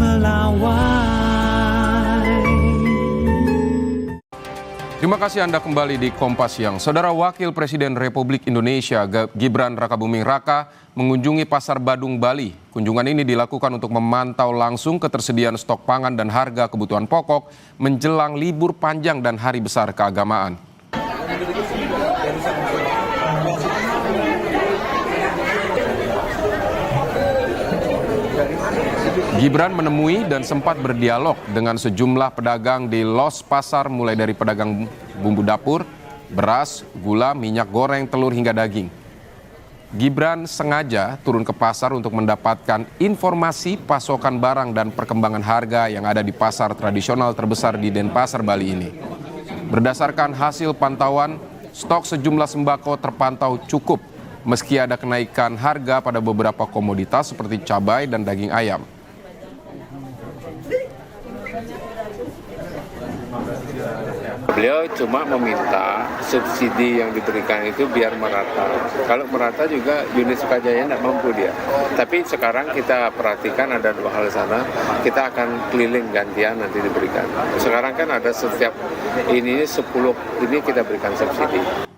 melawai. Terima kasih Anda kembali di Kompas Siang. Saudara Wakil Presiden Republik Indonesia Gibran Rakabuming Raka mengunjungi Pasar Badung, Bali. Kunjungan ini dilakukan untuk memantau langsung ketersediaan stok pangan dan harga kebutuhan pokok menjelang libur panjang dan hari besar keagamaan. Gibran menemui dan sempat berdialog dengan sejumlah pedagang di los pasar, mulai dari pedagang bumbu dapur, beras, gula, minyak goreng, telur hingga daging. Gibran sengaja turun ke pasar untuk mendapatkan informasi pasokan barang dan perkembangan harga yang ada di pasar tradisional terbesar di Denpasar, Bali ini. Berdasarkan hasil pantauan, stok sejumlah sembako terpantau cukup meski ada kenaikan harga pada beberapa komoditas seperti cabai dan daging ayam. Beliau cuma meminta subsidi yang diberikan itu biar merata. Kalau merata juga unit Sukajaya tidak mampu dia. Tapi sekarang kita perhatikan ada dua hal sana. Kita akan keliling gantian nanti diberikan. Sekarang kan ada setiap ini 10 ini kita berikan subsidi.